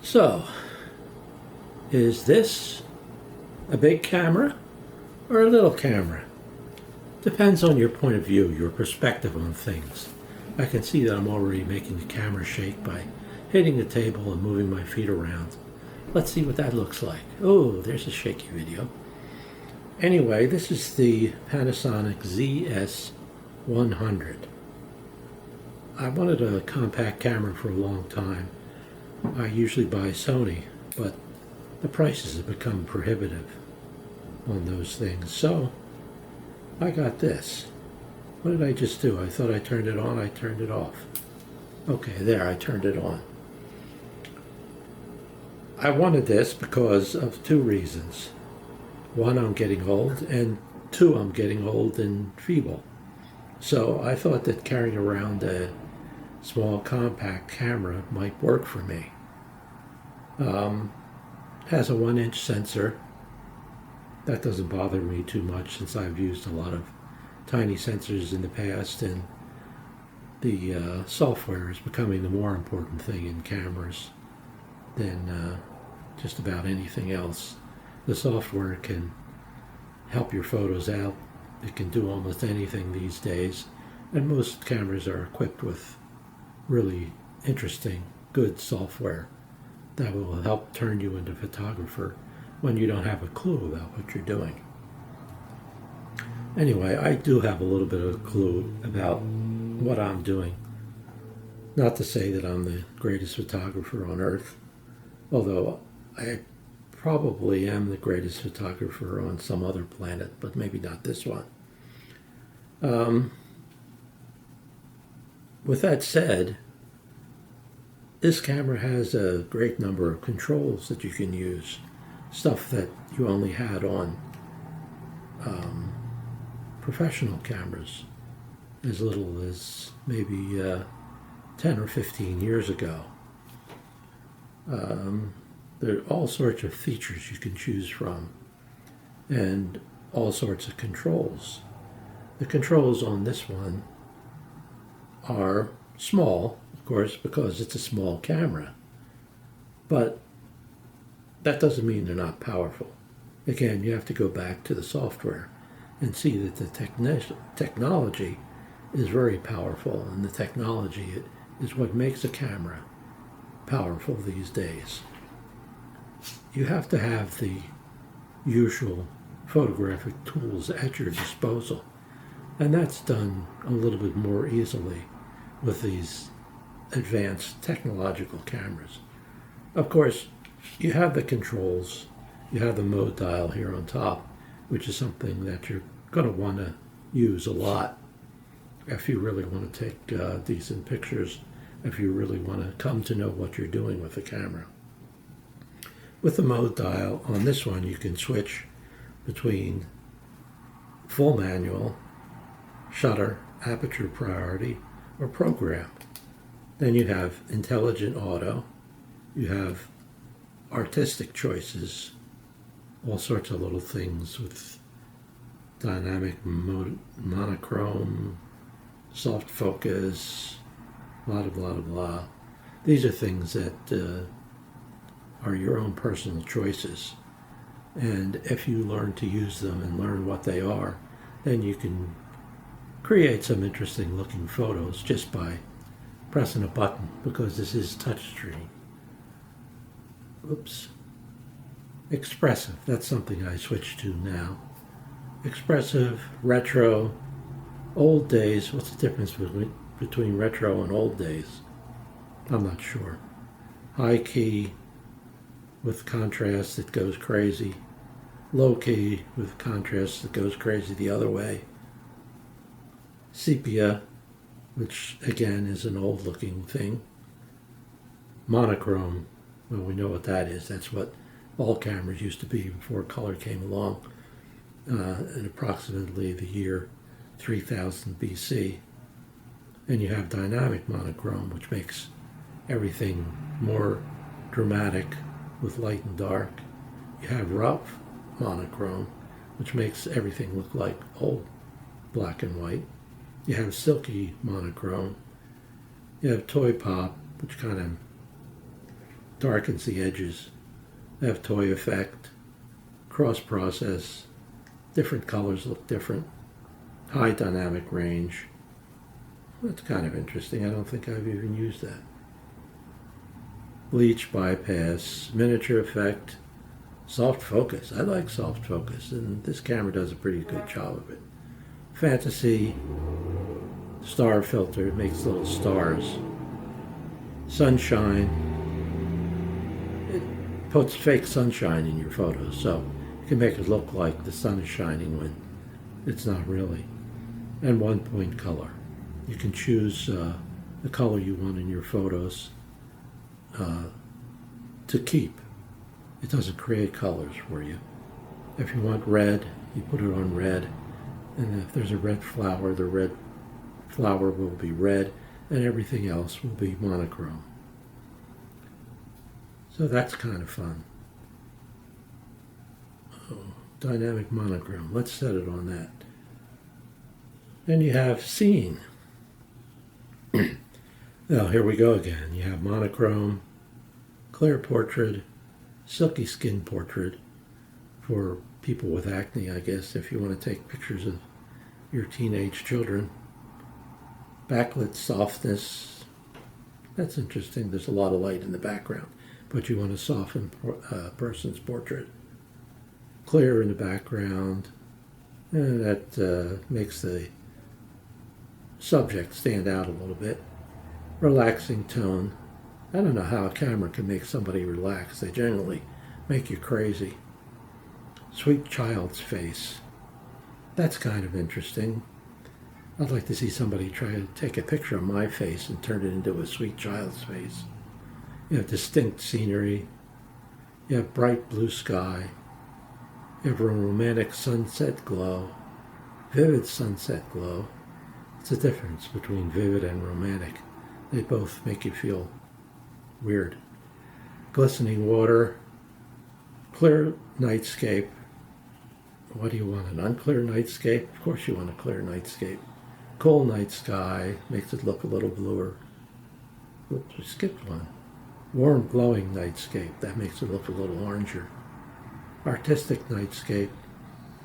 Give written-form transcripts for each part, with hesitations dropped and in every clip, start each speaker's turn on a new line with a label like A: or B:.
A: So, is this a big camera or a little camera? Depends on your point of view, your perspective on things. I can see that I'm already making the camera shake by hitting the table and moving my feet around. Let's see what that looks like. Oh, there's a shaky video. Anyway, this is the Panasonic ZS100. I wanted a compact camera for a long time. I usually buy Sony, but the prices have become prohibitive on those things. So I got this. What did I just do? I thought I turned it on, I turned it off. Okay, there, I turned it on. I wanted this because of two reasons. One, I'm getting old, and two, I'm getting old and feeble. So I thought that carrying around a small compact camera might work for me. Has a 1-inch sensor. That doesn't bother me too much since I've used a lot of tiny sensors in the past, and the software is becoming the more important thing in cameras than just about anything else. The software can help your photos out. It can do almost anything these days, and most cameras are equipped with really interesting, good software that will help turn you into a photographer when you don't have a clue about what you're doing. Anyway, I do have a little bit of a clue about what I'm doing. Not to say that I'm the greatest photographer on earth, although I probably am the greatest photographer on some other planet, but maybe not this one. With that said, this camera has a great number of controls that you can use, stuff that you only had on professional cameras as little as maybe 10 or 15 years ago. There are all sorts of features you can choose from and all sorts of controls. The controls on this one are small, of course, because it's a small camera, but that doesn't mean they're not powerful. Again, you have to go back to the software and see that the technology is very powerful, and the technology is what makes a camera powerful these days. You have to have the usual photographic tools at your disposal, and that's done a little bit more easily with these advanced technological cameras. Of course, you have the controls, you have the mode dial here on top, which is something that you're going to want to use a lot if you really want to take decent pictures, if you really want to come to know what you're doing with the camera. With the mode dial on this one, you can switch between full manual, shutter, aperture priority, or program. Then you have intelligent auto, you have artistic choices, all sorts of little things with dynamic monochrome, soft focus, blah, blah, blah, blah. These are things that are your own personal choices. And if you learn to use them and learn what they are, then you can create some interesting looking photos just by pressing a button, because this is touchscreen. Oops. Expressive, that's something I switch to now. Expressive, retro, old days. What's the difference between retro and old days? I'm not sure. High key with contrast that goes crazy. Low key with contrast that goes crazy the other way. Sepia, which again is an old looking thing. Monochrome, well, we know what that is. That's what all cameras used to be before color came along in approximately the year 3000 BC. And you have dynamic monochrome, which makes everything more dramatic with light and dark. You have rough monochrome, which makes everything look like old black and white. You have silky monochrome. You have toy pop, which kind of darkens the edges. They have toy effect, cross process, different colors look different, high dynamic range. That's kind of interesting. I don't think I've even used that. Bleach bypass, miniature effect, soft focus. I like soft focus, and this camera does a pretty good job of it. Fantasy, star filter, it makes little stars. Sunshine, it puts fake sunshine in your photos, so you can make it look like the sun is shining when it's not really. And 1-point color. You can choose the color you want in your photos to keep. It doesn't create colors for you. If you want red, you put it on red, and if there's a red flower, the red flower will be red, and everything else will be monochrome. So that's kind of fun. Oh, dynamic monochrome. Let's set it on that. Then you have scene. Now here we go again. You have monochrome, clear portrait, silky skin portrait for people with acne, I guess, if you want to take pictures of your teenage children. Backlit softness. That's interesting. There's a lot of light in the background, but you want to soften a person's portrait. Clear in the background, and that makes the subject stand out a little bit. Relaxing tone. I don't know how a camera can make somebody relax. They generally make you crazy. Sweet child's face. That's kind of interesting. I'd like to see somebody try to take a picture of my face and turn it into a sweet child's face. You have distinct scenery. You have bright blue sky. You have a romantic sunset glow. Vivid sunset glow. It's a difference between vivid and romantic. They both make you feel weird. Glistening water. Clear nightscape. What do you want? An unclear nightscape? Of course you want a clear nightscape. Cold night sky makes it look a little bluer. Oops, we skipped one. Warm glowing nightscape. That makes it look a little oranger. Artistic nightscape.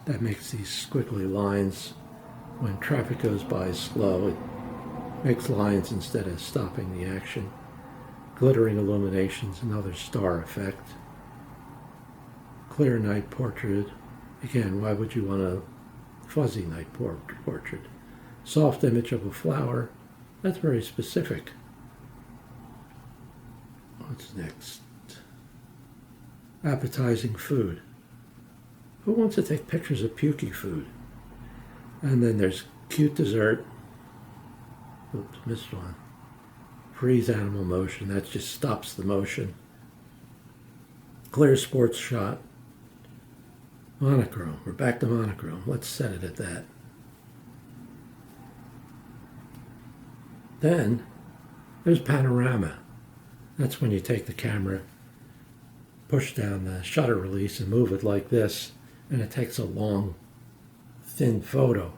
A: That makes these squiggly lines. When traffic goes by slow, it makes lines instead of stopping the action. Glittering illuminations, another star effect. Clear night portrait. Again, why would you want a fuzzy night portrait? Soft image of a flower. That's very specific. What's next? Appetizing food. Who wants to take pictures of pukey food? And then there's cute dessert. Oops, missed one. Freeze animal motion. That just stops the motion. Clear sports shot. Monochrome. We're back to monochrome. Let's set it at that. Then there's panorama. That's when you take the camera, push down the shutter release and move it like this, and it takes a long, thin photo.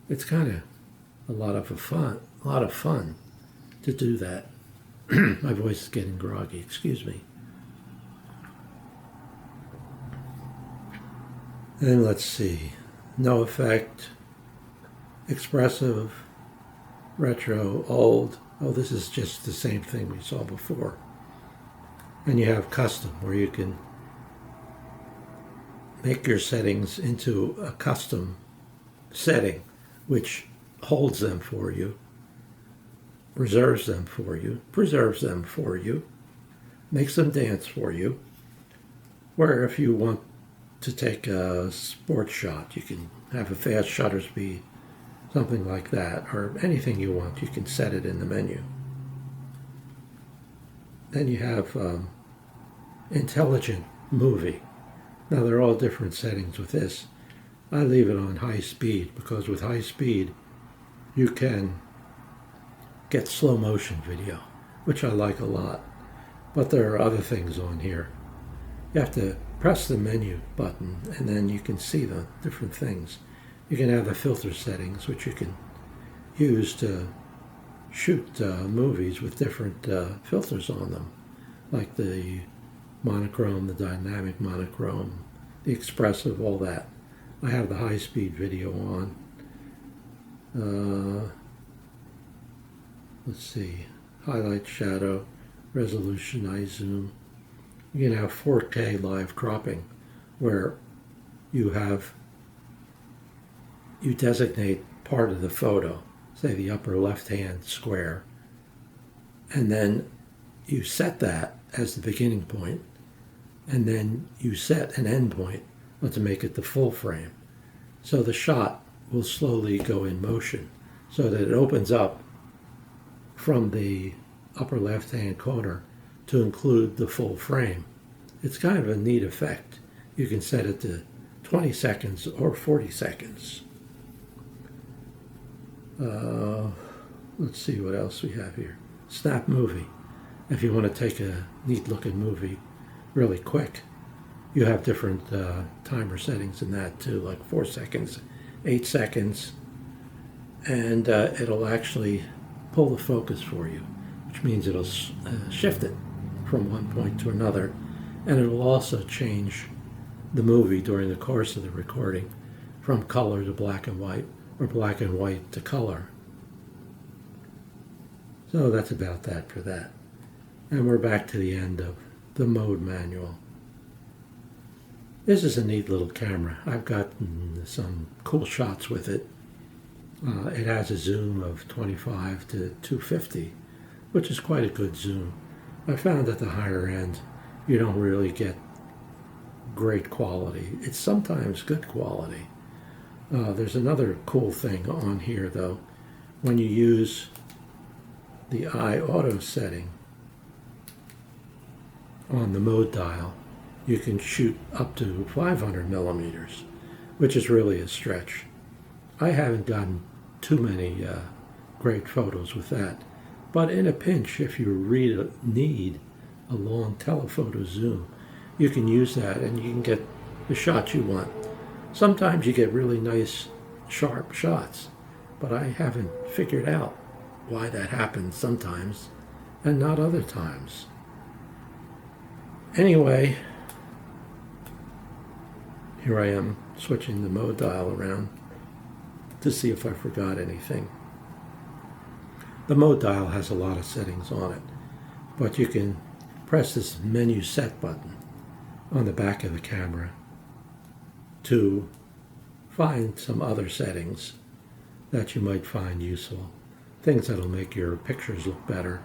A: It's kind of a lot of fun to do that. My voice is getting groggy. Excuse me. And let's see. No effect. Expressive. Retro. Old. Oh, this is just the same thing we saw before. And you have custom, where you can make your settings into a custom setting, which holds them for you, reserves them for you, preserves them for you, makes them dance for you. Where if you want to take a sports shot, you can have a fast shutter speed, something like that, or anything you want, you can set it in the menu. Then you have intelligent movie. Now they're all different settings with this. I leave it on high speed because with high speed you can get slow motion video, which I like a lot. But there are other things on here. You have to press the menu button and then you can see the different things. You can have the filter settings, which you can use to shoot movies with different filters on them, like the monochrome, the dynamic monochrome, the expressive, all that. I have the high-speed video on. Let's see, highlight, shadow, resolution, iZoom. You can have 4K live cropping, where you designate part of the photo, say the upper left-hand square, and then you set that as the beginning point, and then you set an end point to make it the full frame. So the shot will slowly go in motion so that it opens up from the upper left-hand corner to include the full frame. It's kind of a neat effect. You can set it to 20 seconds or 40 seconds. Let's see what else we have here. Snap movie. If you want to take a neat looking movie really quick, you have different timer settings in that too, like 4 seconds, 8 seconds, and it'll actually pull the focus for you, which means it'll shift it from one point to another, and it'll also change the movie during the course of the recording from color to black and white, or black and white to color. So that's about that for that. And we're back to the end of the mode manual. This is a neat little camera. I've gotten some cool shots with it. It has a zoom of 25 to 250, which is quite a good zoom. I found at the higher end, you don't really get great quality. It's sometimes good quality. There's another cool thing on here though. When you use the eye auto setting on the mode dial, you can shoot up to 500 millimeters, which is really a stretch. I haven't gotten too many great photos with that, but in a pinch, if you really need a long telephoto zoom, you can use that and you can get the shots you want. Sometimes you get really nice, sharp shots, but I haven't figured out why that happens sometimes and not other times. Anyway, here I am switching the mode dial around to see if I forgot anything. The mode dial has a lot of settings on it, but you can press this menu set button on the back of the camera to find some other settings that you might find useful, things that'll make your pictures look better.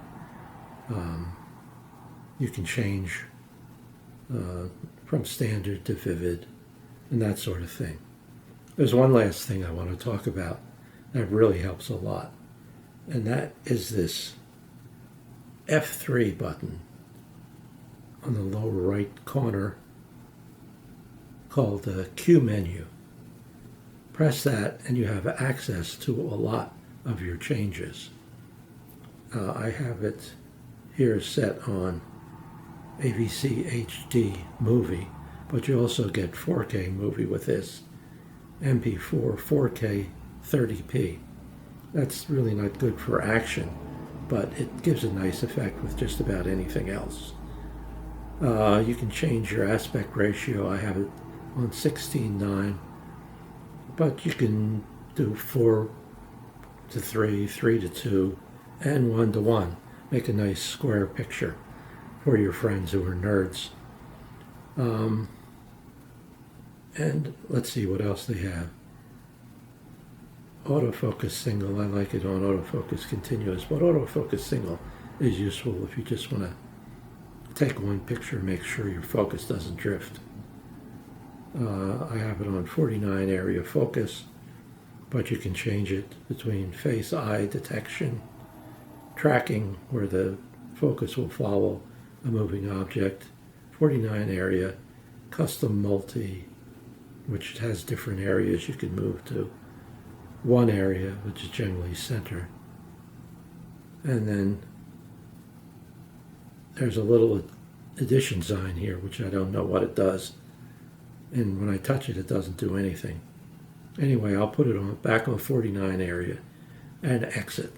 A: You can change from standard to vivid and that sort of thing. There's one last thing I want to talk about that really helps a lot, and that is this F3 button on the lower right corner called the Q menu. Press that and you have access to a lot of your changes. I have it here set on AVC HD movie, but you also get 4K movie with this, MP4 4K 30p. That's really not good for action, but it gives a nice effect with just about anything else. You can change your aspect ratio. I have it on 16:9, but you can do 4:3, 3:2, and 1:1. Make a nice square picture for your friends who are nerds. And let's see what else they have. Autofocus single, I like it on autofocus continuous, but autofocus single is useful if you just want to take one picture and make sure your focus doesn't drift. I have it on 49 area focus, but you can change it between face eye detection, tracking where the focus will follow a moving object, 49 area, custom multi, which has different areas you can move to, one area, which is generally center, and then there's a little addition sign here, which I don't know what it does, and when I touch it, it doesn't do anything. Anyway, I'll put it on back on 49 area and exit.